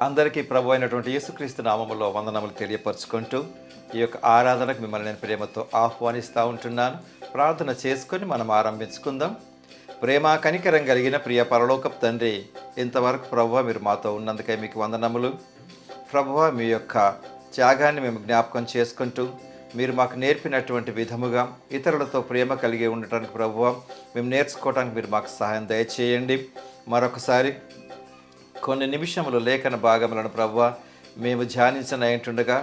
అందరికీ ప్రభు అయినటువంటి యేసుక్రీస్తు నామములో వందనములు తెలియపరుచుకుంటూ ఈ యొక్క ఆరాధనకు మిమ్మల్ని నేను ప్రేమతో ఆహ్వానిస్తూ ఉంటున్నాను. ప్రార్థన చేసుకొని మనం ఆరంభించుకుందాం. ప్రేమ కనికరం కలిగిన ప్రియ పరలోకపు తండ్రి, ఇంతవరకు ప్రభువా మీరు మాతో ఉన్నందుకై మీకు వందనములు. ప్రభువా మీ యొక్క త్యాగాన్ని మేము జ్ఞాపకం చేసుకుంటూ మీరు మాకు నేర్పినటువంటి విధముగా ఇతరులతో ప్రేమ కలిగి ఉండటానికి ప్రభువా మేము నేర్చుకోవడానికి మీరు మాకు సహాయం దయచేయండి. మరొకసారి కొన్ని నిమిషములు లేఖన భాగములను ప్రభువా మేము ధ్యానించనైంటుండగా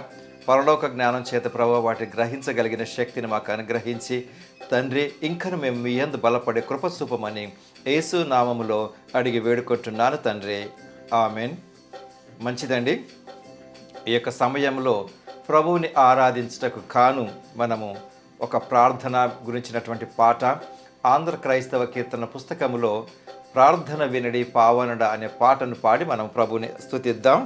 పరలోక జ్ఞానం చేత ప్రభువా వాటిని గ్రహించగలిగిన శక్తిని మాకు అనుగ్రహించి తండ్రి ఇంకను మేము మీ యందు బలపడే కృపసూపమని యేసు నామములో అడిగి వేడుకుంటున్నాను తండ్రి, ఆమెన్. మంచిదండి. ఈ యొక్క సమయంలో ప్రభువుని ఆరాధించుటకు కాను మనము ఒక ప్రార్థన గురించినటువంటి పాట ఆంధ్ర క్రైస్తవ కీర్తన పుస్తకములో ప్రార్థన వినడి పావనడ అనే పాటను పాడి మనం ప్రభుని స్తుతిద్దాం.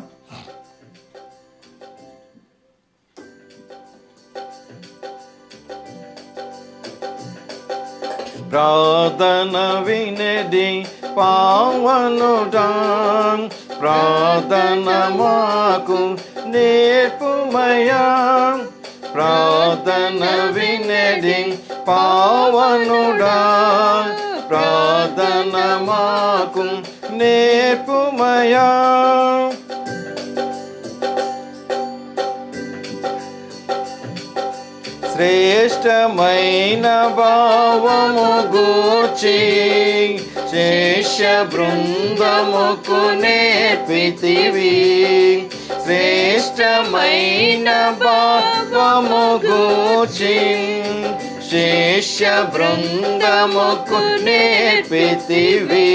ప్రార్థన వినడి పావనుడా, ప్రార్థన మాకు నేర్పుమయా. ప్రార్థన వినడి పావనుడా, ప్రార్థన మాకు నేర్పుమయా. శ్రేష్టమైన భావము గూర్చి శిష్య బృందముకు నేర్పితివి. శ్రేష్టమైన భావము గూర్చి శిష్య బృందముకు నేర్పితివి.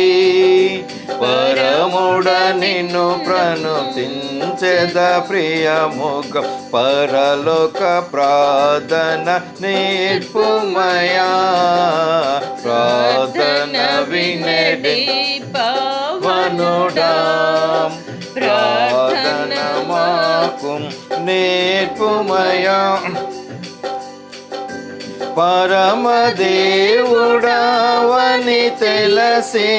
పరముడ నిన్ను ప్రణుతించెద ప్రియముగ, పరలోక ప్రార్థన నేర్పుమయా. ప్రార్థన వినడి పావనుడా, ప్రార్థన మాకు నేర్పుమయా. పరమదేవుడవని తెలిసి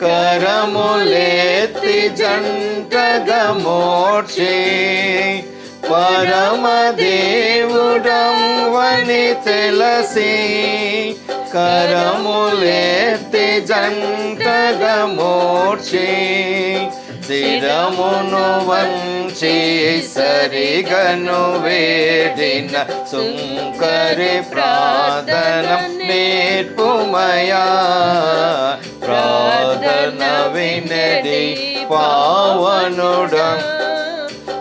కరములెత్తి జంటగా మోర్చి. పరమదేవుడవని తెలిసి కరములెత్తి జంటగా మోర్చి. శిరమును వంచి సరిగను వేడిన సుంకరి ప్రార్థన నేర్పుమయా. ప్రార్థన వినడి పావనుడా,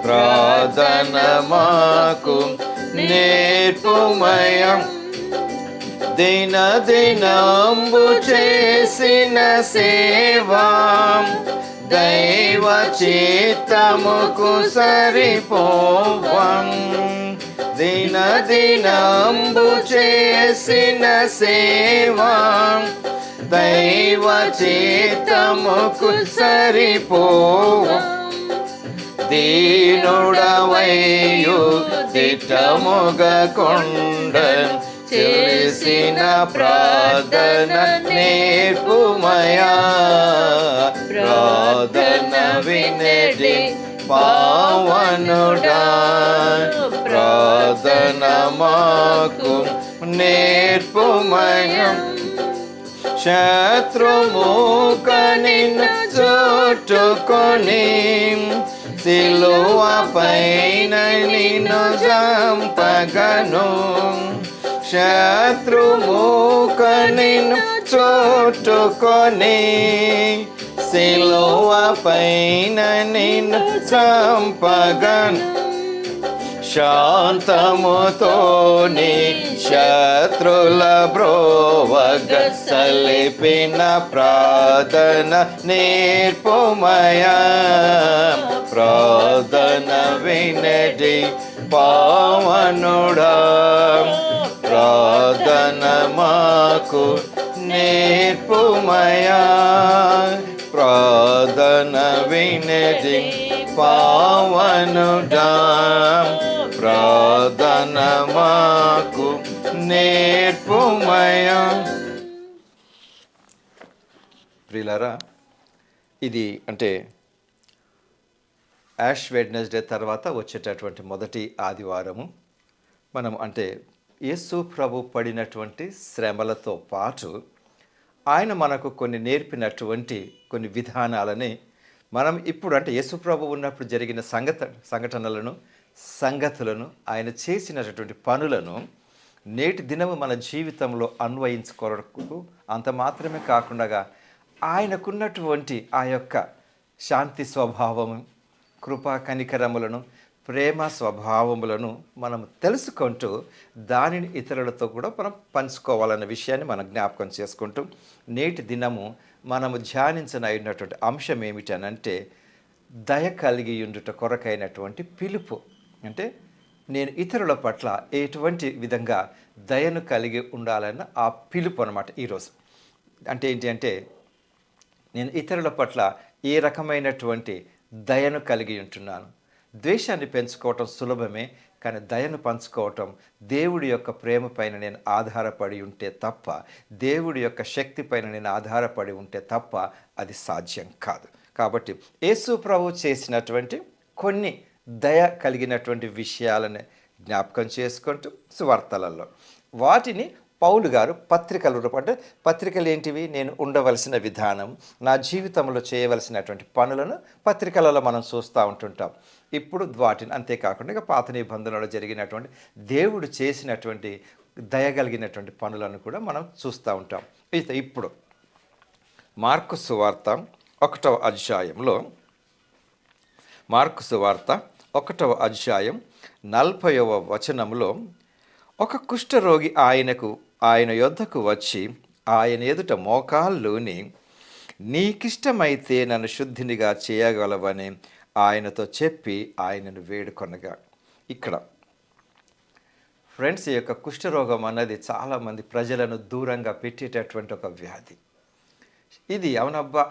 ప్రార్థన మాకు నేర్పుమయా. దిన దినంబు చేసిన సేవా దైవ చిత్తముకు సరిపోవం. దిన దినంబు చేసిన సేవా దైవ చిత్తముకు సరిపోవం. దీనుడవయ్యు దిట్టముగ కొండన్ చేసిన ప్రార్థన నేర్పుమయా. ప్రార్థన వినడి పావనుడా, ప్రార్థన మాకు నేర్పుమయా. శత్రుముఖ నిన్ను చుట్టుకొని సిలువ పైన నిన్ను చంపగను. శత్రుముఖ నిన్ను చుట్టుకొని సిలువ పైన నిన్ను చంపగను. శాంతముతోని శత్రుల బ్రోవగ సలిపిన ప్రార్థన నేర్పుమయా. ప్రార్థన వినడి పావనుడా, ప్రార్థన మాకు నేర్పుమయా. ప్రార్థన వినడి పావనుడా, ప్రార్థన మాకు నేర్పుమయా. ప్రియులారా, ఇది అంటే యాష్ వెడ్నెస్డే తర్వాత వచ్చేటటువంటి మొదటి ఆదివారము మనం అంటే యేసు ప్రభు పడినటువంటి శ్రమలతో పాటు ఆయన మనకు కొన్ని నేర్పినటువంటి కొన్ని విధానాలని మనం ఇప్పుడు అంటే యేసు ప్రభు ఉన్నప్పుడు జరిగిన సంఘటనలను సంగతులను ఆయన చేసినటువంటి పనులను నేటి దినము మన జీవితంలో అన్వయించుకోవడానికి అంత మాత్రమే కాకుండా ఆయనకున్నటువంటి ఆ యొక్క శాంతి స్వభావము, కృపా కనికరములను, ప్రేమ స్వభావములను మనం తెలుసుకుంటూ దానిని ఇతరులతో కూడా మనం పంచుకోవాలన్న విషయాన్ని మనం జ్ఞాపకం చేసుకుంటూ నేటి దినము మనము ధ్యానించనైనటువంటి అంశం ఏమిటనంటే దయ కలిగి ఉండుట కొరకైనటువంటి పిలుపు. అంటే నేను ఇతరుల పట్ల ఎటువంటి విధంగా దయను కలిగి ఉండాలన్న ఆ పిలుపు అన్నమాట ఈరోజు. అంటే ఏంటి అంటే నేను ఇతరుల పట్ల ఏ రకమైనటువంటి దయను కలిగి ఉంటున్నాను. ద్వేషాన్ని పెంచుకోవటం సులభమే, కానీ దయను పంచుకోవటం దేవుడి యొక్క ప్రేమ పైన నేను ఆధారపడి ఉంటే తప్ప, దేవుడి యొక్క శక్తి పైన నేను ఆధారపడి ఉంటే తప్ప అది సాధ్యం కాదు. కాబట్టి యేసు ప్రభు చేసినటువంటి కొన్ని దయ కలిగినటువంటి విషయాలని జ్ఞాపకం చేసుకుంటూ సువార్తలలో వాటిని పౌలు గారు పత్రికల రూపం అంటే పత్రికలు ఏంటివి? నేను ఉండవలసిన విధానం, నా జీవితంలో చేయవలసినటువంటి పనులను పత్రికలలో మనం చూస్తూ ఉంటుంటాం. ఇప్పుడు వాటిని అంతేకాకుండా ఇక పాత నిబంధనలో జరిగినటువంటి దేవుడు చేసినటువంటి దయగలిగినటువంటి పనులను కూడా మనం చూస్తూ ఉంటాం. ఇప్పుడు మార్కు సువార్త 1వ అధ్యాయంలో మార్కు సువార్త 1వ అధ్యాయం 40వ వచనంలో ఒక కుష్ఠరోగి ఆయన యొద్దకు వచ్చి ఆయన ఎదుట మోకాళ్ళూని నీకిష్టమైతే నన్ను శుద్ధినిగా చేయగలవని ఆయనతో చెప్పి ఆయనను వేడుకొనగా. ఇక్కడ ఫ్రెండ్స్, ఈ యొక్క కుష్ఠరోగం అన్నది చాలామంది ప్రజలను దూరంగా పెట్టేటటువంటి ఒక వ్యాధి. ఇది అవునబ్బా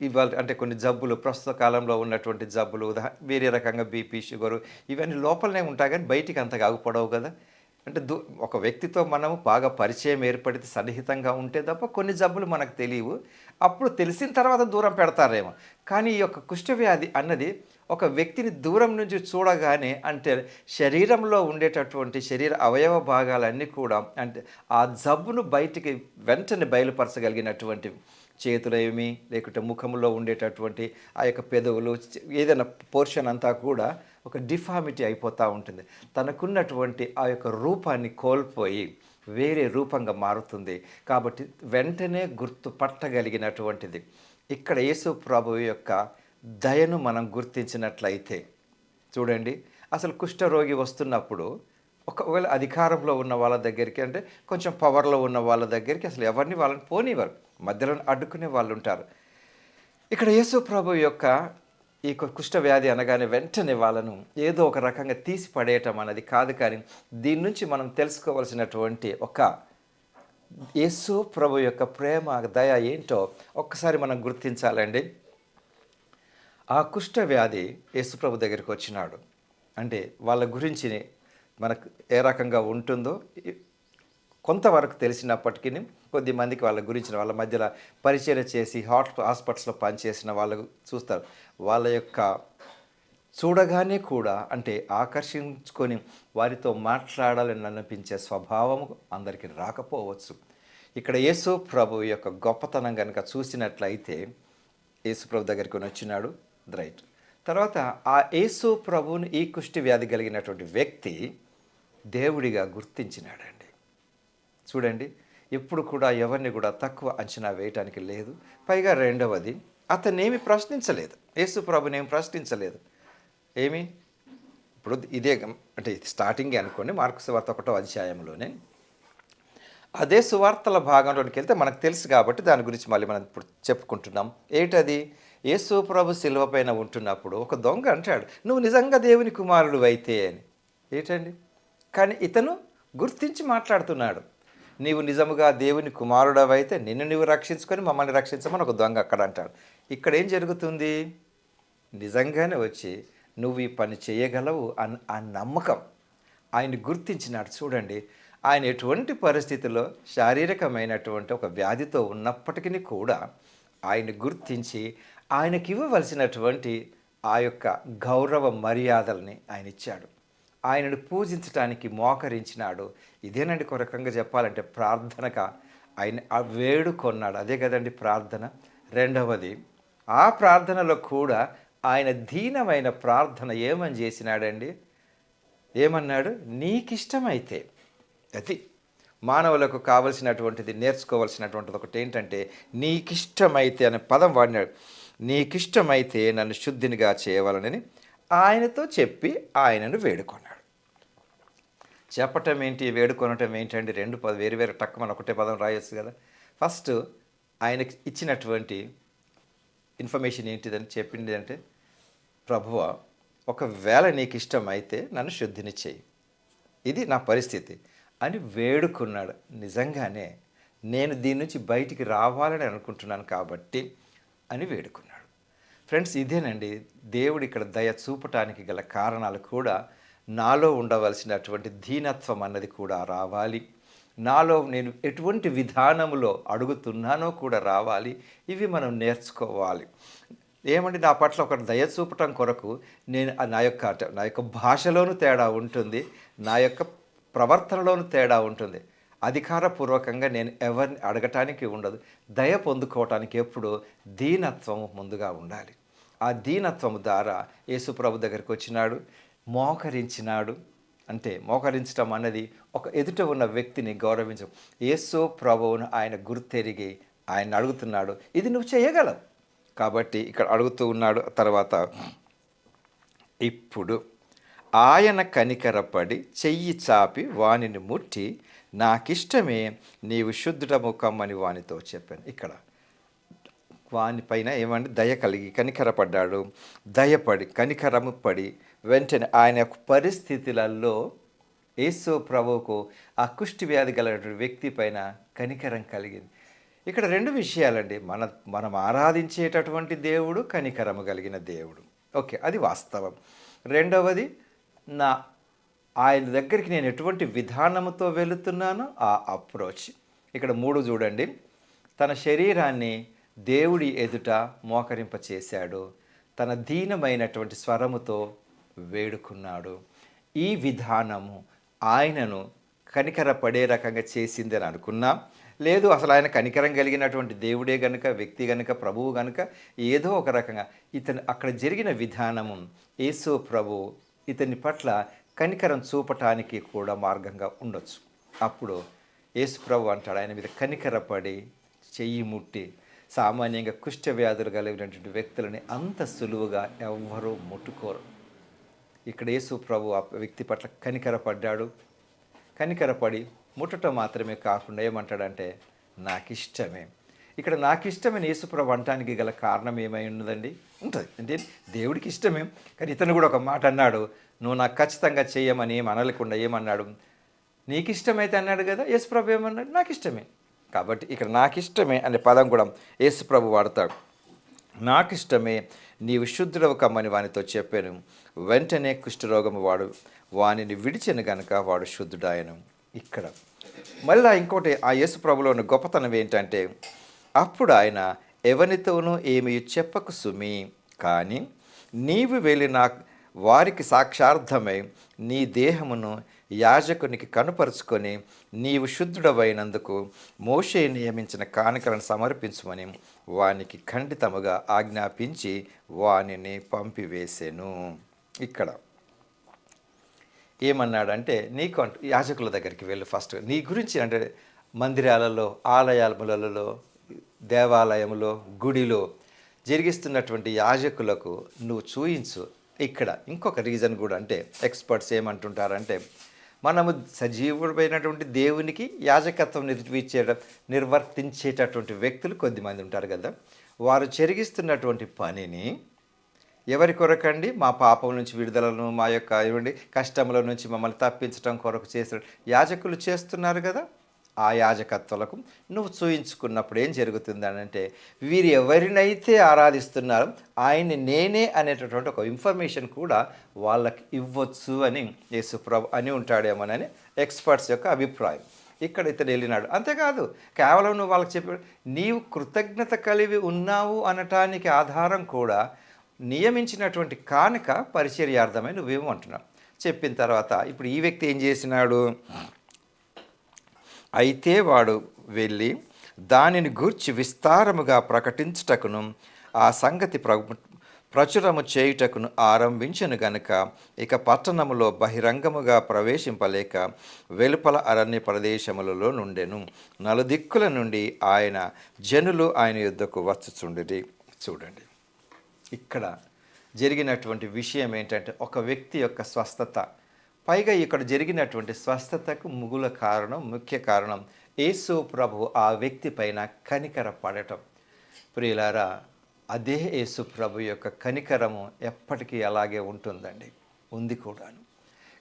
ఇవాళ అంటే కొన్ని జబ్బులు ప్రస్తుత కాలంలో ఉన్నటువంటి జబ్బులు వేరే రకంగా బీపీ, షుగరు ఇవన్నీ లోపలనే ఉంటాయి కానీ బయటికి అంతగా ఆగుపడవు కదా. అంటే ఒక వ్యక్తితో మనము బాగా పరిచయం ఏర్పడితే సన్నిహితంగా ఉంటే తప్ప కొన్ని జబ్బులు మనకు తెలియవు. అప్పుడు తెలిసిన తర్వాత దూరం పెడతారేమో. కానీ ఈ యొక్క కుష్ఠవ్యాధి అన్నది ఒక వ్యక్తిని దూరం నుంచి చూడగానే అంటే శరీరంలో ఉండేటటువంటి శరీర అవయవ భాగాలన్నీ కూడా అంటే ఆ జబ్బును బయటికి వెంటనే బయలుపరచగలిగినటువంటి చేతులు ఏమి లేకుంటే ముఖంలో ఉండేటటువంటి ఆ యొక్క పెదవులు ఏదైనా పోర్షన్ అంతా కూడా ఒక డిఫామిటీ అయిపోతూ ఉంటుంది. తనకున్నటువంటి ఆ యొక్క రూపాన్ని కోల్పోయి వేరే రూపంగా మారుతుంది. కాబట్టి వెంటనే గుర్తుపట్టగలిగినటువంటిది. ఇక్కడ యేసు ప్రభు యొక్క దయను మనం గుర్తించినట్లయితే చూడండి, అసలు కుష్ఠరోగి వస్తున్నప్పుడు ఒకవేళ అధికారంలో ఉన్న వాళ్ళ దగ్గరికి అంటే కొంచెం పవర్లో ఉన్న వాళ్ళ దగ్గరికి అసలు ఎవరిని వాళ్ళని పోనివ్వరు, మధ్యలో అడ్డుకునే వాళ్ళు ఉంటారు. ఇక్కడ యేసు ప్రభు యొక్క ఈ కుష్ఠవ్యాధి అనగానే వెంటనే వాళ్ళను ఏదో ఒక రకంగా తీసి పడేయటం అన్నది కాదు. కానీ దీని నుంచి మనం తెలుసుకోవాల్సినటువంటి ఒక యేసు ప్రభు యొక్క ప్రేమ దయ ఏంటో ఒక్కసారి మనం గుర్తించాలండి. ఆ కుష్ఠవ్యాధి యేసు ప్రభు దగ్గరికి వచ్చినాడు అంటే వాళ్ళ గురించి మనకు ఏ రకంగా ఉంటుందో కొంతవరకు తెలిసినప్పటికీ కొద్ది మందికి వాళ్ళ గురించిన వాళ్ళ మధ్యలో పరిచయం చేసి హాస్పిటల్స్లో పనిచేసిన వాళ్ళకు చూస్తారు. వాళ్ళ యొక్క చూడగానే కూడా అంటే ఆకర్షించుకొని వారితో మాట్లాడాలని అనిపించే స్వభావం అందరికీ రాకపోవచ్చు. ఇక్కడ యేసు ప్రభు యొక్క గొప్పతనం కనుక చూసినట్లయితే యేసు ప్రభు దగ్గరికి వచ్చినాడు, రైట్. తర్వాత ఆ యేసు ప్రభువుని ఈ కుష్టి వ్యాధి కలిగినటువంటి వ్యక్తి దేవుడిగా గుర్తించినాడండి. చూడండి, ఎప్పుడు కూడా ఎవరిని కూడా తక్కువ అంచనా వేయటానికి లేదు. పైగా రెండవది, అతనేమి ప్రశ్నించలేదు, యేసు ప్రభునేమి ప్రశ్నించలేదు. ఏమి ఇప్పుడు ఇదే అంటే స్టార్టింగే అనుకోండి, మార్కు సువార్త 1వ అధ్యాయంలోనే అదే సువార్తల భాగంలోనికి వెళ్తే మనకు తెలుసు కాబట్టి దాని గురించి మళ్ళీ మనం ఇప్పుడు చెప్పుకుంటున్నాం. ఏంటది? యేసు ప్రభు శిలువ పైన ఉంటున్నప్పుడు ఒక దొంగ అంటాడు, నువ్వు నిజంగా దేవుని కుమారుడు అయితే అని. ఏంటండి? కానీ ఇతను గుర్తించి మాట్లాడుతున్నాడు, నీవు నిజముగా దేవుని కుమారుడవైతే నిన్ను నువ్వు రక్షించుకొని మమ్మల్ని రక్షించమని ఒక దొంగ అక్కడ అంటాడు. ఇక్కడ ఏం జరుగుతుంది? నిజంగానే వచ్చి నువ్వు ఈ పని చేయగలవు ఆ నమ్మకం ఆయన గుర్తించినాడు. చూడండి, ఆయన ఎటువంటి పరిస్థితుల్లో శారీరకమైనటువంటి ఒక వ్యాధితో ఉన్నప్పటికీ కూడా ఆయన గుర్తించి ఆయనకి ఇవ్వవలసినటువంటి ఆ యొక్క గౌరవ మర్యాదల్ని ఆయన ఇచ్చాడు. ఆయనను పూజించటానికి మోకరించినాడు. ఇదేనండి ఒక రకంగా చెప్పాలంటే ప్రార్థనగా ఆయన వేడుకొన్నాడు. అదే కదండి ప్రార్థన. రెండవది, ఆ ప్రార్థనలో కూడా ఆయన దీనమైన ప్రార్థన ఏమని చేసినాడండి? ఏమన్నాడు? నీకిష్టమైతే. అది మానవులకు కావలసినటువంటిది, నేర్చుకోవాల్సినటువంటిది ఒకటి ఏంటంటే నీకిష్టమైతే అనే పదం వాడినాడు. నీకిష్టమైతే నన్ను శుద్ధినిగా చేయవాలని ఆయనతో చెప్పి ఆయనను వేడుకొన్నాడు. చెప్పటం ఏంటి, వేడుకొనటం ఏంటండి? రెండు వేరు వేరు టక్కుమని ఒకటే పదం రాయొచ్చు కదా. ఫస్ట్ ఆయనకి ఇచ్చినటువంటి ఇన్ఫర్మేషన్ ఏంటిదని చెప్పింది అంటే, ప్రభువా, ఒకవేళ నీకు ఇష్టమైతే నన్ను శుద్ధిని చేయి, ఇది నా పరిస్థితి అని వేడుకున్నాడు. నిజంగానే నేను దీని నుంచి బయటికి రావాలని అనుకుంటున్నాను కాబట్టి అని వేడుకున్నాడు. ఫ్రెండ్స్, ఇదేనండి దేవుడు ఇక్కడ దయ చూపటానికి గల కారణాలు కూడా. నాలో ఉండవలసినటువంటి దీనత్వం అన్నది కూడా రావాలి. నాలో నేను ఎటువంటి విధానంలో అడుగుతున్నానో కూడా రావాలి. ఇవి మనం నేర్చుకోవాలి. ఏమండి, నా పట్ల ఒక దయ చూపటం కొరకు నేను నా యొక్క భాషలోనూ తేడా ఉంటుంది, నా యొక్క ప్రవర్తనలోనూ తేడా ఉంటుంది. అధికారపూర్వకంగా నేను ఎవరిని అడగటానికి ఉండదు. దయ పొందుకోవటానికి ఎప్పుడు దీనత్వం ముందుగా ఉండాలి. ఆ దీనత్వం ద్వారా యేసుప్రభు దగ్గరికి వచ్చినాడు, మోకరించినాడు. అంటే మోకరించడం అన్నది ఒక ఎదుట ఉన్న వ్యక్తిని గౌరవించడం. యేసు ప్రభువును ఆయన గుర్తెరిగి ఆయన అడుగుతున్నాడు, ఇది నువ్వు చేయగలవు కాబట్టి ఇక్కడ అడుగుతూ ఉన్నాడు. తర్వాత ఇప్పుడు ఆయన కనికరపడి చెయ్యి చాపి వానిని ముట్టి నాకిష్టమే, నీవు శుద్ధుడము కమ్మని వానితో చెప్పాను. ఇక్కడ వానిపైన ఏమంటే దయ కలిగి కనికరపడ్డాడు. దయపడి కనికరము పడి వెంటనే ఆయన యొక్క పరిస్థితులలో యేసు ప్రభువుకు ఆ కుష్టి వ్యాధి కలిగినటువంటి వ్యక్తి పైన కనికరం కలిగింది. ఇక్కడ రెండు విషయాలండి. మనం ఆరాధించేటటువంటి దేవుడు కనికరము కలిగిన దేవుడు. ఓకే, అది వాస్తవం. రెండవది, ఆయన దగ్గరికి నేను ఎటువంటి విధానముతో వెళుతున్నానో ఆ అప్రోచ్. ఇక్కడ 3 చూడండి. తన శరీరాన్ని దేవుడి ఎదుట మోకరింపచేశాడు, తన దీనమైనటువంటి స్వరముతో వేడుకున్నాడు. ఈ విధానము ఆయనను కనికరపడే రకంగా చేసింది అని అనుకున్నాం. లేదు, అసలు ఆయన కనికరం కలిగినటువంటి దేవుడే గనుక, వ్యక్తి గనుక, ప్రభువు గనుక ఏదో ఒక రకంగా ఇతను అక్కడ జరిగిన విధానము యేసు ప్రభు ఇతని పట్ల కనికరం చూపటానికి కూడా మార్గంగా ఉండొచ్చు. అప్పుడు యేసు ప్రభు అంటాడు, ఆయన మీద కనికరపడి చెయ్యి ముట్టి. సామాన్యంగా కుష్ఠ వ్యాధులు కలిగినటువంటి వ్యక్తులని అంత సులువుగా ఎవ్వరూ ముట్టుకోరు. ఇక్కడ యేసు ప్రభు ఆ వ్యక్తి పట్ల కనికరపడ్డాడు. కనికరపడి ముట్టడం మాత్రమే కాకుండా ఏమంటాడంటే నాకిష్టమే. ఇక్కడ నాకిష్టమని యేసు ప్రభు అంటానికి గల కారణం ఏమై ఉన్నదండి? ఉంటుంది అంటే దేవుడికి ఇష్టమే. కానీ ఇతను కూడా ఒక మాట అన్నాడు, నువ్వు నాకు ఖచ్చితంగా చేయమని ఏం అనలేకుండా ఏమన్నాడు? నీకు ఇష్టమైతే అన్నాడు కదా. యేసు ప్రభు ఏమన్నాడు? నాకు ఇష్టమే. కాబట్టి ఇక్కడ నాకిష్టమే అనే పదం కూడా యేసు ప్రభు వాడతాడు. నాకిష్టమే, నీవు శుద్ధుడవు కమ్మని వానితో చెప్పాను. వెంటనే కుష్ఠరోగము వానిని విడిచెను గనుక వాడు శుద్ధుడాయను. ఇక్కడ మళ్ళీ ఇంకోటి ఆ యేసు ప్రభులో ఉన్న గొప్పతనం ఏంటంటే, అప్పుడు ఆయన ఎవరితోనూ ఏమీ చెప్పకు సుమి, కానీ నీవు వెళ్ళి వారికి సాక్షార్థమై నీ దేహమును యాజకునికి కనుపరుచుకొని నీవు శుద్ధుడవైనందుకు మోషే నియమించిన కానుకలను సమర్పించమని వానికి ఖండితముగా ఆజ్ఞాపించి వానిని పంపివేసెను. ఇక్కడ ఏమన్నాడంటే, నీకు యాజకుల దగ్గరికి వెళ్ళు ఫస్ట్. నీ గురించి అంటే మందిరాలలో, ఆలయాలలో, దేవాలయంలో, గుడిలో జరిగిస్తున్నటువంటి యాజకులకు నువ్వు చూయించు. ఇక్కడ ఇంకొక రీజన్ కూడా, అంటే ఎక్స్పర్ట్స్ ఏమంటుంటారంటే, మనము సజీవుడైనటువంటి దేవునికి యాజకత్వం నిర్వర్తించేటటువంటి వ్యక్తులు కొద్దిమంది ఉంటారు కదా. వారు జరిగిస్తున్నటువంటి పనిని ఎవరి కొరకండి? మా పాపం నుంచి విడుదలను, మా యొక్క కష్టముల నుంచి మమ్మల్ని తప్పించడం కొరకు చేసిన యాజకులు చేస్తున్నారు కదా. ఆ యాజకత్వాలకు నువ్వు చూయించుకున్నప్పుడు ఏం జరుగుతుంది అని అంటే, వీరు ఎవరినైతే ఆరాధిస్తున్నారో ఆయన్ని నేనే అనేటటువంటి ఒక ఇన్ఫర్మేషన్ కూడా వాళ్ళకి ఇవ్వచ్చు అని యేసుప్రభు అని ఉంటాడేమోనని ఎక్స్పర్ట్స్ యొక్క అభిప్రాయం. ఇక్కడ ఇతను వెళ్ళినాడు. అంతేకాదు, కేవలం నువ్వు వాళ్ళకి చెప్పాడు, నీవు కృతజ్ఞత కలిగి ఉన్నావు అనటానికి ఆధారం కూడా నియమించినటువంటి కానుక పరిచర్యార్థమై నువ్వేమో అంటున్నావు. చెప్పిన తర్వాత ఇప్పుడు ఈ వ్యక్తి ఏం చేసినాడు? అయితే వాడు వెళ్ళి దానిని గూర్చి విస్తారముగా ప్రకటించుటకును ఆ సంగతి ప్రచురము చేయుటకును ఆరంభించను గనుక ఇక పట్టణములో బహిరంగముగా ప్రవేశింపలేక వెలుపల అరణ్య ప్రదేశములలో నుండెను. నలుదిక్కుల నుండి జనులు ఆయన యుద్ధకు వచ్చుచుండిరి. చూడండి, ఇక్కడ జరిగినటువంటి విషయం ఏంటంటే ఒక వ్యక్తి యొక్క స్వస్థత. పైగా ఇక్కడ జరిగినటువంటి స్వస్థతకు ముఖ్య కారణం యేసు ప్రభు ఆ వ్యక్తి పైన కనికర పడటం. ప్రియులారా, అదే యేసు ప్రభు యొక్క కనికరము ఎప్పటికీ అలాగే ఉంటుందండి, ఉంది కూడాను.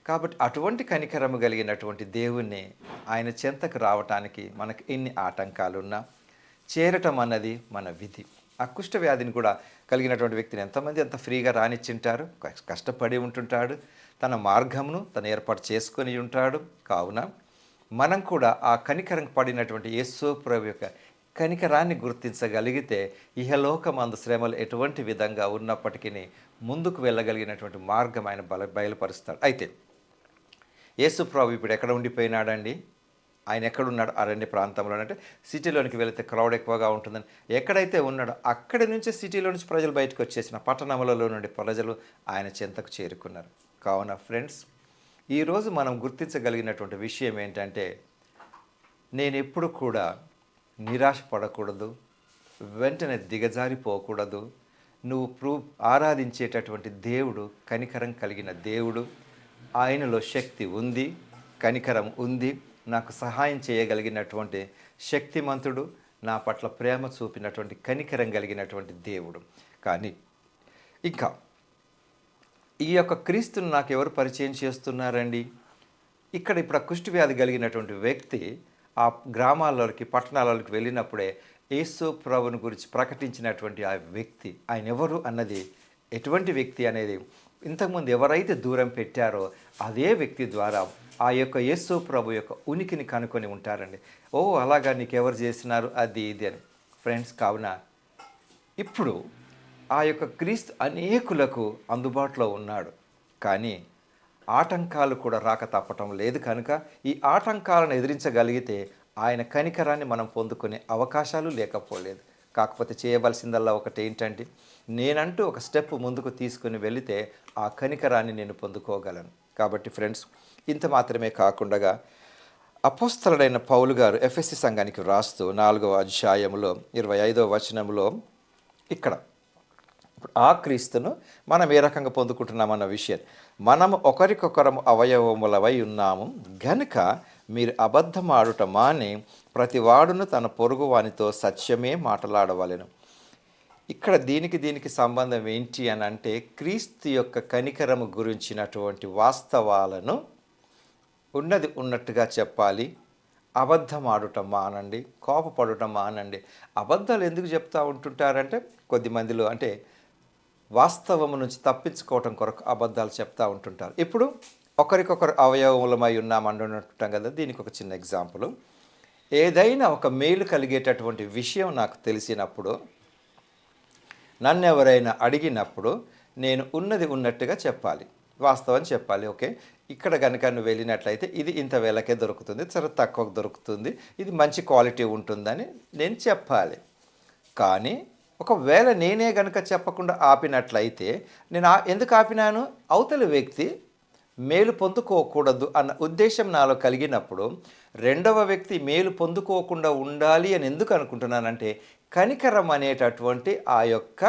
కాబట్టి అటువంటి కనికరము కలిగినటువంటి దేవుణ్ణి ఆయన చెంతకు రావటానికి మనకు ఎన్ని ఆటంకాలున్నా చేరటం అన్నది మన విధి. ఆ కుష్ఠవ్యాధిని కూడా కలిగినటువంటి వ్యక్తిని ఎంతమంది ఎంత ఫ్రీగా రానిచ్చింటారు? కష్టపడి ఉంటుంటాడు, తన మార్గమును తను ఏర్పాటు చేసుకొని ఉంటాడు. కావున మనం కూడా ఆ కనికరం పడినటువంటి యేసు ప్రభు యొక్క కనికరాన్ని గుర్తించగలిగితే ఇహలోకమందు శ్రమలు ఎటువంటి విధంగా ఉన్నప్పటికీ ముందుకు వెళ్ళగలిగినటువంటి మార్గం ఆయన బయలుపరుస్తాడు. అయితే యేసు ప్రభు ఇప్పుడు ఎక్కడ ఉండిపోయినాడండి? ఆయన ఎక్కడున్నాడు? అరణ్య ప్రాంతంలో. అంటే సిటీలోనికి వెళితే క్రౌడ్ ఎక్కువగా ఉంటుందని ఎక్కడైతే ఉన్నాడో అక్కడి నుంచి సిటీలో నుంచి ప్రజలు బయటకు వచ్చేసిన పట్టణములలో నుండి ప్రజలు ఆయన చెంతకు చేరుకున్నారు. కావున ఫ్రెండ్స్, ఈరోజు మనం గుర్తించగలిగినటువంటి విషయం ఏంటంటే, నేను ఎప్పుడు కూడా నిరాశ పడకూడదు, వెంటనే దిగజారిపోకూడదు. నువ్వు ఆరాధించేటటువంటి దేవుడు కనికరం కలిగిన దేవుడు. ఆయనలో శక్తి ఉంది, కనికరం ఉంది, నాకు సహాయం చేయగలిగినటువంటి శక్తిమంతుడు, నా పట్ల ప్రేమ చూపినటువంటి కనికరం కలిగినటువంటి దేవుడు. కానీ ఇంకా ఈ యొక్క క్రీస్తును నాకు ఎవరు పరిచయం చేస్తున్నారండి? ఇప్పుడు ఆ కుష్ఠవ్యాధి కలిగినటువంటి వ్యక్తి ఆ గ్రామాల్లోకి పట్టణాలలోకి వెళ్ళినప్పుడే యేసు ప్రభువుని గురించి ప్రకటించినటువంటి ఆ వ్యక్తి ఆయన ఎవరు అన్నది, ఎటువంటి వ్యక్తి అనేది ఇంతకుముందు ఎవరైతే దూరం పెట్టారో అదే వ్యక్తి ద్వారా ఆ యొక్క యేసు ప్రభు యొక్క ఉనికిని కనుక్కొని ఉంటారండి. ఓ అలాగా నీకెవరు చేసినారు అది ఇది అని. ఫ్రెండ్స్, కావున ఇప్పుడు ఆ యొక్క క్రీస్తు అనేకులకు అందుబాటులో ఉన్నాడు. కానీ ఆటంకాలు కూడా రాక తప్పటం లేదు. కనుక ఈ ఆటంకాలను ఎదిరించగలిగితే ఆయన కనికరాన్ని మనం పొందుకునే అవకాశాలు లేకపోలేదు. కాకపోతే చేయవలసిందల్లా ఒకటి ఏంటంటే, నేనంటూ ఒక స్టెప్ ముందుకు తీసుకుని వెళితే ఆ కనికరాన్ని నేను పొందుకోగలను. కాబట్టి ఫ్రెండ్స్, ఇంత మాత్రమే కాకుండా అపోస్తలుడైన పౌలు గారు ఎఫెసీ సంఘానికి వ్రాస్తూ 4వ అధ్యాయములో 25వ వచనంలో ఇక్కడ ఆ క్రీస్తును మనం ఏ రకంగా పొందుకుంటున్నామన్న విషయం, మనము ఒకరికొకరము అవయవములవై ఉన్నాము గనుక మీరు అబద్ధమాడుట మాని ప్రతి వాడును తన పొరుగు వానితో సత్యమే మాట్లాడవలెను. ఇక్కడ దీనికి సంబంధం ఏంటి అని అంటే, క్రీస్తు యొక్క కనికరము గురించినటువంటి వాస్తవాలను ఉన్నది ఉన్నట్టుగా చెప్పాలి. అబద్ధం ఆడుట మానండి, కోపపడుట మానండి. అబద్ధాలు ఎందుకు చెప్తూ ఉంటుంటారంటే, కొద్దిమందిలో అంటే వాస్తవము నుంచి తప్పించుకోవటం కొరకు అబద్ధాలు చెప్తూ ఉంటుంటారు. ఇప్పుడు ఒకరికొకరు అవయవములమై ఉన్నామంటుంటాం కదా, దీనికి ఒక చిన్న ఎగ్జాంపుల్. ఏదైనా ఒక మేలు కలిగేటటువంటి విషయం నాకు తెలిసినప్పుడు, నన్ను ఎవరైనా అడిగినప్పుడు నేను ఉన్నది ఉన్నట్టుగా చెప్పాలి, వాస్తవం చెప్పాలి. ఓకే, ఇక్కడ కనుక నువ్వు వెళ్ళినట్లయితే ఇది ఇంత వేలకే దొరుకుతుంది, చాలా తక్కువకు దొరుకుతుంది, ఇది మంచి క్వాలిటీ ఉంటుందని నేను చెప్పాలి. కానీ ఒకవేళ నేనే కనుక చెప్పకుండా ఆపినట్లయితే, నేను ఎందుకు ఆపినాను? అవతలి వ్యక్తి మేలు పొందుకోకూడదు అన్న ఉద్దేశం నాలో కలిగినప్పుడు, రెండవ వ్యక్తి మేలు పొందుకోకుండా ఉండాలి అని ఎందుకు అనుకుంటున్నానంటే, కనికరం అనేటటువంటి ఆ యొక్క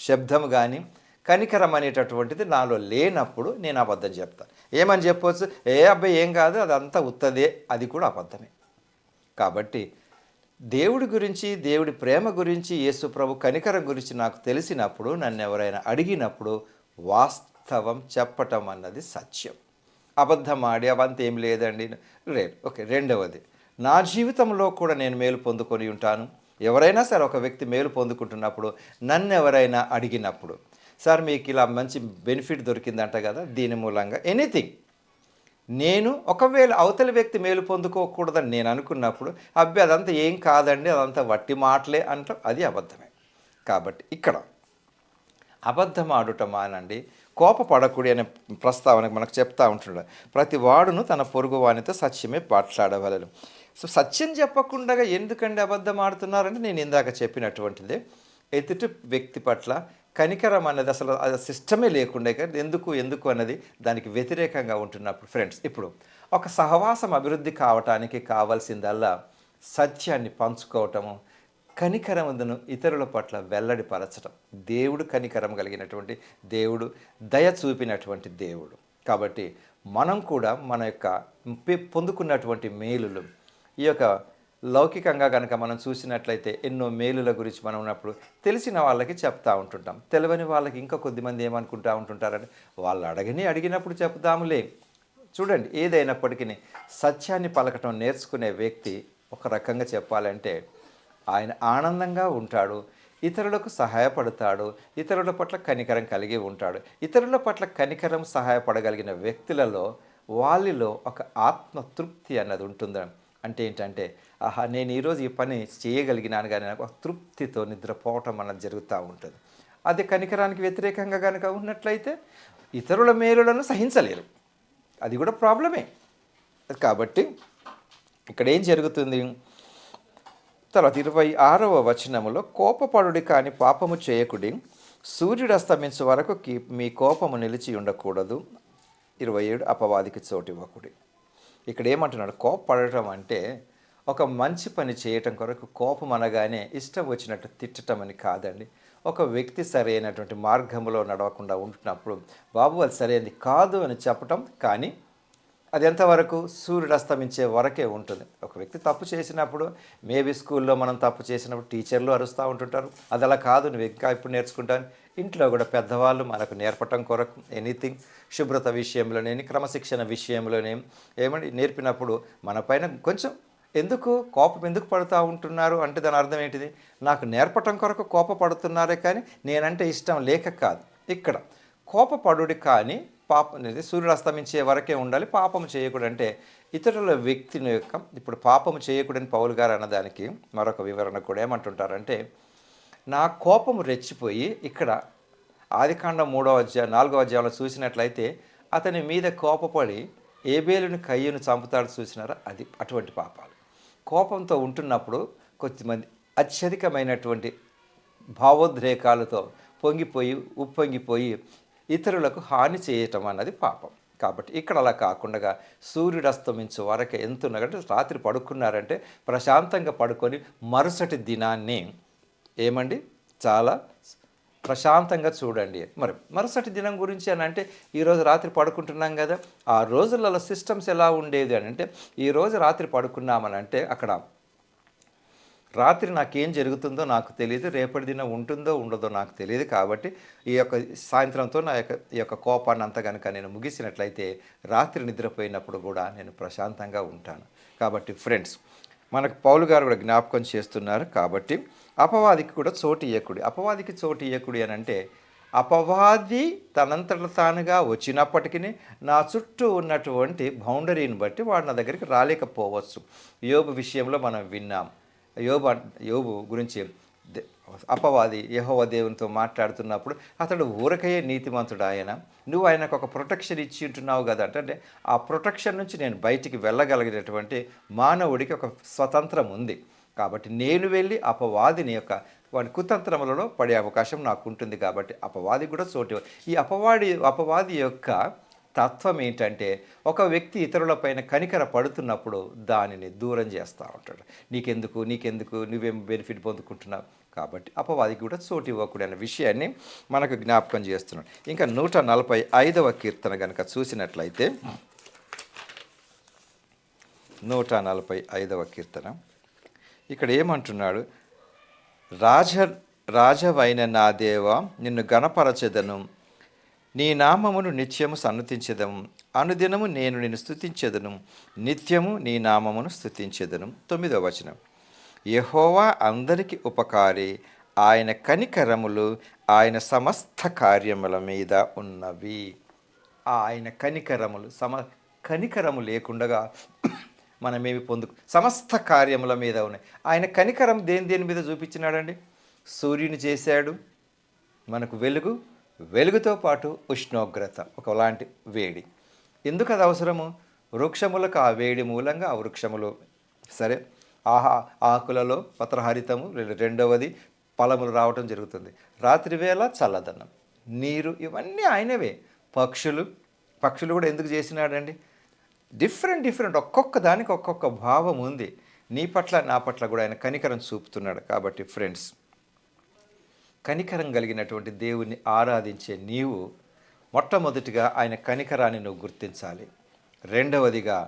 శబ్దం కానీ కనికరం అనేటటువంటిది నాలో లేనప్పుడు నేను అబద్ధం చెప్తాను. ఏమని చెప్పవచ్చు? అబ్బాయి ఏం కాదు, అదంతా ఉత్తదే, అది కూడా అబద్ధమే. కాబట్టి దేవుడి గురించి, దేవుడి ప్రేమ గురించి, యేసు ప్రభు కనికరం గురించి నాకు తెలిసినప్పుడు, నన్ను ఎవరైనా అడిగినప్పుడు వాస్తవం చెప్పటం అన్నది సత్యం. అబద్ధం ఆడి అవంతా ఏం లేదండి లేదు. ఓకే, రెండవది, నా జీవితంలో కూడా నేను మేలు పొందుకొని ఉంటాను. ఎవరైనా సరే ఒక వ్యక్తి మేలు పొందుకుంటున్నప్పుడు, నన్ను ఎవరైనా అడిగినప్పుడు, సార్ మీకు ఇలా మంచి బెనిఫిట్ దొరికిందంట కదా, దీని మూలంగా ఎనీథింగ్, నేను ఒకవేళ అవతలి వ్యక్తి మేలు పొందుకోకూడదని నేను అనుకున్నప్పుడు, అబ్బాయి అదంతా ఏం కాదండి, అదంతా వట్టి మాటలే అంటాం, అది అబద్ధమే. కాబట్టి ఇక్కడ అబద్ధం ఆడుట మానండి, కోపపడకుడి అనే ప్రస్తావనకు మనకు చెప్తా ఉంటున్నాడు. ప్రతి వాడును తన పొరుగు వానితో సత్యమే మాట్లాడవలెను. సో సత్యం చెప్పకుండా ఎందుకండి అబద్ధం ఆడుతున్నారంటే నేను ఇందాక చెప్పినటువంటిదే, ఎదుటి వ్యక్తి పట్ల కనికరం అన్నది అసలు అది సిస్టమే లేకుండా ఎందుకు ఎందుకు అన్నది దానికి వ్యతిరేకంగా ఉంటున్నప్పుడు ఫ్రెండ్స్, ఇప్పుడు ఒక సహవాసం అభివృద్ధి కావటానికి కావాల్సిందల్లా సత్యాన్ని పంచుకోవటము, కనికరమును ఇతరుల పట్ల వెల్లడిపరచడం. దేవుడు కనికరం కలిగినటువంటి దేవుడు, దయ చూపినటువంటి దేవుడు. కాబట్టి మనం కూడా మన యొక్క పొందుకున్నటువంటి మేలులు ఈ యొక్క లౌకికంగా కనుక మనం చూసినట్లయితే ఎన్నో మేలుల గురించి మనం ఉన్నప్పుడు తెలిసిన వాళ్ళకి చెప్తా ఉంటుంటాం. తెలియని వాళ్ళకి ఇంకా కొద్దిమంది ఏమనుకుంటూ ఉంటుంటారంటే వాళ్ళు అడిగినప్పుడు చెప్తాములే. చూడండి, ఏదైనప్పటికీ సత్యాన్ని పలకటం నేర్చుకునే వ్యక్తి ఒక రకంగా చెప్పాలంటే ఆయన ఆనందంగా ఉంటాడు, ఇతరులకు సహాయపడతాడు, ఇతరుల పట్ల కనికరం కలిగి ఉంటాడు. ఇతరుల పట్ల కనికరం సహాయపడగలిగిన వ్యక్తులలో వాళ్ళలో ఒక ఆత్మతృప్తి అన్నది ఉంటుంది. అంటే ఏంటంటే, ఆహా నేను ఈరోజు ఈ పని చేయగలిగినాను కానీ నాకు ఒక తృప్తితో నిద్రపోవటం అన్నది జరుగుతూ ఉంటుంది. అది కనికరానికి వ్యతిరేకంగా కనుక ఉన్నట్లయితే ఇతరుల మేలులను సహించలేరు, అది కూడా ప్రాబ్లమే. కాబట్టి ఇక్కడ ఏం జరుగుతుంది, తర్వాత 26వ వచనములో కోపపడుడి కానీ పాపము చేయకుడి, సూర్యుడు అస్తమించు వరకు మీ కోపము నిలిచి ఉండకూడదు. 27 అపవాదికి చోటు ఇవ్వకుడి. ఇక్కడ ఏమంటున్నాడు, కోపపడటం అంటే ఒక మంచి పని చేయటం కొరకు కోపం అనగానే ఇష్టం వచ్చినట్టు తిట్టడం అని కాదండి. ఒక వ్యక్తి సరైనటువంటి మార్గంలో నడవకుండా ఉంటున్నప్పుడు బాబు అది సరైనది కాదు అని చెప్పటం, కానీ అది ఎంతవరకు సూర్యుడు అస్తమించే వరకే ఉంటుంది. ఒక వ్యక్తి తప్పు చేసినప్పుడు మేబీ స్కూల్లో మనం తప్పు చేసినప్పుడు టీచర్లు అరుస్తూ ఉంటుంటారు, అది అలా కాదు నువ్వు ఇంకా ఇప్పుడు నేర్చుకుంటాను. ఇంట్లో కూడా పెద్దవాళ్ళు మనకు నేర్పటం కొరకు ఎనీథింగ్, శుభ్రత విషయంలోనేమి క్రమశిక్షణ విషయంలోనేమి ఏమండి నేర్పినప్పుడు మన పైన కొంచెం కోపం ఎందుకు పడుతూ ఉంటున్నారు అంటే దాని అర్థం ఏంటిది, నాకు నేర్పటం కొరకు కోపపడుతున్నారే కానీ నేనంటే ఇష్టం లేక కాదు. ఇక్కడ కోపపడుడి కానీ పాపం అనేది సూర్యుడు అస్తమించే వరకే ఉండాలి, పాపం చేయకూడదు అంటే ఇతరుల వ్యక్తిని యొక్క ఇప్పుడు పాపము చేయకూడని పౌలు గారు అన్నదానికి మరొక వివరణ కూడా ఏమంటుంటారంటే, నా కోపము రెచ్చిపోయి ఇక్కడ ఆదికాండం 4వ అధ్యాయంలో చూసినట్లయితే అతని మీద కోపపడి ఏబేలుని కయ్యను చంపుతాడు చూసినారా, అది అటువంటి పాపాలు. కోపంతో ఉంటున్నప్పుడు కొంతమంది అత్యధికమైనటువంటి భావోద్రేకాలతో ఉప్పొంగిపోయి ఇతరులకు హాని చేయటం అన్నది పాపం. కాబట్టి ఇక్కడ అలా కాకుండా సూర్యుడు అస్తమించే వరకు ఎంత ఉన్నదంటే రాత్రి పడుకున్నారంటే ప్రశాంతంగా పడుకొని మరుసటి దినాన్ని ఏమండి చాలా ప్రశాంతంగా చూడండి. మరి మరుసటి దినం గురించి అని అంటే ఈరోజు రాత్రి పడుకుంటున్నాం కదా, ఆ రోజులలో సిస్టమ్స్ ఎలా ఉండేది అని అంటే ఈరోజు రాత్రి పడుకున్నామని అంటే అక్కడ రాత్రి నాకేం జరుగుతుందో నాకు తెలియదు, రేపటి దినం ఉంటుందో ఉండదో నాకు తెలియదు. కాబట్టి ఈ యొక్క సాయంత్రంతో ఈ యొక్క కోపాన్ని అంతా కనుక నేను ముగిసినట్లయితే రాత్రి నిద్రపోయినప్పుడు కూడా నేను ప్రశాంతంగా ఉంటాను. కాబట్టి ఫ్రెండ్స్, మనకు పౌలు గారు కూడా జ్ఞాపకం చేస్తున్నారు. కాబట్టి అపవాదికి కూడా చోటు ఇయ్యకుడి. అపవాదికి చోటు ఇయ్యకుడి అని అంటే అపవాది తనంతట తానుగా వచ్చినప్పటికీ నా చుట్టూ ఉన్నటువంటి బౌండరీని బట్టి వాడు నా దగ్గరికి రాలేకపోవచ్చు. యోబు విషయంలో మనం విన్నాం. యోబు గురించి అపవాది యెహోవా దేవునితో మాట్లాడుతున్నప్పుడు అతడు ఊరకయే నీతిమంతుడు, నువ్వు ఆయనకు ఒక ప్రొటెక్షన్ ఇచ్చి ఉంటున్నావు కదా అంటే ఆ ప్రొటెక్షన్ నుంచి నేను బయటికి వెళ్ళగలిగినటువంటి మానవుడికి ఒక స్వతంత్రం ఉంది. కాబట్టి నేను వెళ్ళి అపవాదిని యొక్క వాడి కుతంత్రములలో పడే అవకాశం నాకు ఉంటుంది. కాబట్టి అపవాది కూడా చోటు. ఈ అపవాది యొక్క తత్వం ఏంటంటే ఒక వ్యక్తి ఇతరులపైన కనికర పడుతున్నప్పుడు దానిని దూరం చేస్తూ ఉంటాడు. నీకెందుకు నువ్వేం బెనిఫిట్ పొందుకుంటున్నావు. కాబట్టి అపవాదికి కూడా చోటు ఇవ్వకూడదు అనే విషయాన్ని మనకు జ్ఞాపకం చేస్తున్నాడు. ఇంకా 145వ కీర్తన కనుక చూసినట్లయితే 145వ కీర్తన ఇక్కడ ఏమంటున్నాడు, రాజవైన నా దేవా నిన్ను గణపరచెదను, నీ నామమును నిత్యము సన్నతించెదము, అనుదినము నేను నిన్ను స్తుతించెదను, నిత్యము నీ నామమును స్తుతించెదను. 9వ వచనం, యెహోవా అందరికి ఉపకారి, ఆయన కనికరములు ఆయన సమస్త కార్యముల మీద ఉన్నవి. ఆయన కనికరములు కనికరము లేకుండగా మనమేమి సమస్త కార్యముల మీద ఉన్నాయి. ఆయన కనికరం దేని మీద చూపించినాడండి, సూర్యుని చేశాడు మనకు వెలుగు, వెలుగుతో పాటు ఉష్ణోగ్రత ఒకలాంటి వేడి. ఎందుకు అది అవసరము? వృక్షములకు ఆ వేడి మూలంగా ఆ వృక్షములు సరే ఆహా ఆకులలో పత్రహరితము, రెండవది ఫలములు రావటం జరుగుతుంది. రాత్రివేళ చల్లదనం, నీరు ఇవన్నీ ఆయనవే. పక్షులు పక్షులు కూడా ఎందుకు చేసినాడండి? డిఫరెంట్ ఒక్కొక్క దానికి ఒక్కొక్క భావం ఉంది. నీ పట్ల నా పట్ల కూడా ఆయన కనికరం చూపుతున్నాడు. కాబట్టి ఫ్రెండ్స్, కనికరం కలిగినటువంటి దేవుణ్ణి ఆరాధించే నీవు మొట్టమొదటిగా ఆయన కనికరాన్ని నువ్వు గుర్తించాలి. రెండవదిగా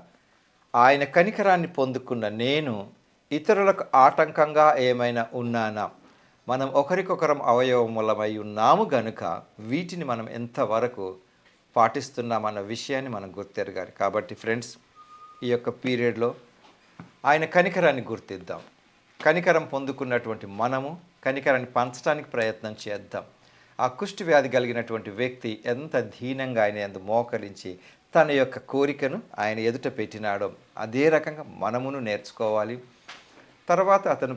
ఆయన కనికరాన్ని పొందుకున్న నేను ఇతరులకు ఆటంకంగా ఏమైనా ఉన్నానా? మనం ఒకరికొకరం అవయవములమై ఉన్నాము గనుక వీటిని మనం ఎంతవరకు పాటిస్తున్నామన్న విషయాన్ని మనం గుర్తెరగాలి. కాబట్టి ఫ్రెండ్స్, ఈ యొక్క పీరియడ్లో ఆయన కనికరాన్ని గుర్తిద్దాం. కనికరం పొందుకున్నటువంటి మనము కనికరాన్ని పంచడానికి ప్రయత్నం చేద్దాం. ఆ కుష్టి వ్యాధి కలిగినటువంటి వ్యక్తి ఎంత దీనంగా ఆయన యందు మోకరించి తన యొక్క కోరికను ఆయన ఎదుట పెట్టినాడో అదే రకంగా మనమును నేర్చుకోవాలి. తర్వాత అతను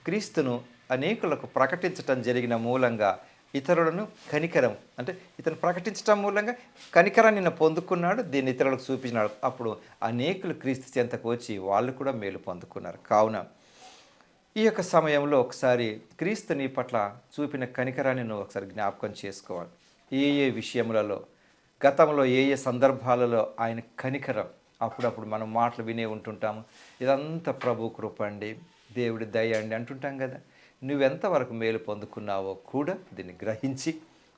క్రీస్తును అనేకులకు ప్రకటించటం జరిగిన మూలంగా ఇతరులను కనికరం అంటే ఇతను ప్రకటించటం మూలంగా కనికరాన్ని నిన్న పొందుకున్నాడు, దీన్ని ఇతరులకు చూపించినాడు. అప్పుడు అనేకులు క్రీస్తు చెంతకు వచ్చి వాళ్ళు కూడా మేలు పొందుకున్నారు. కావున ఈ యొక్క సమయంలో ఒకసారి క్రీస్తు నీ పట్ల చూపిన కనికరాన్ని నువ్వు ఒకసారి జ్ఞాపకం చేసుకోవాలి. ఏ విషయములలో గతంలో ఏ సందర్భాలలో ఆయన కనికరం అప్పుడప్పుడు మనం మాటలు వినే ఉంటుంటాము. ఇదంతా ప్రభు కృప అండి, దేవుడి దయ అండి అంటుంటాం కదా. నువ్వెంతవరకు మేలు పొందుకున్నావో కూడా దీన్ని గ్రహించి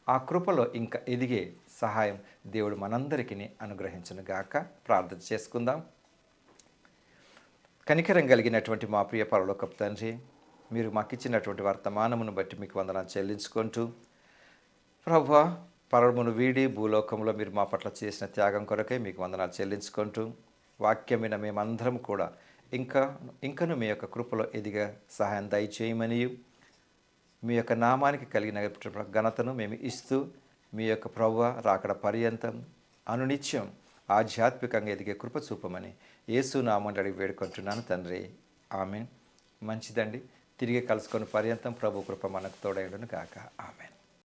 ఆ కృపలో ఇంకా ఎదిగే సహాయం దేవుడు మనందరికీ అనుగ్రహించును గాక. ప్రార్థన చేసుకుందాం. కనికరం కలిగినటువంటి మా ప్రియ పరలోకపు తండ్రి, మీరు మాకు ఇచ్చినటువంటి వర్తమానమును బట్టి మీకు వందనాలు చెల్లించుకుంటూ, ప్రభువా, పరమును వీడి భూలోకంలో మీరు మా పట్ల చేసిన త్యాగం కొరకై మీకు వందనాలు చెల్లించుకుంటూ, వాక్యమైన మేమందరం కూడా ఇంకను మీ యొక్క కృపలో ఎదిగా సహాయం దయచేయమని మీ యొక్క నామానికి కలిగిన ఘనతను మేము ఇస్తూ మీ యొక్క ప్రభువ రాకడ పర్యంతం అనునిత్యం ఆధ్యాత్మికంగా ఎదిగే కృప చూపమని యేసు నామమున అడిగి వేడుకుంటున్నాను తండ్రి. ఆమెన్. మంచిదండి. తిరిగి కలుసుకొని పర్యంతం ప్రభు కృప మనకు తోడైండును గాక. ఆమెన్.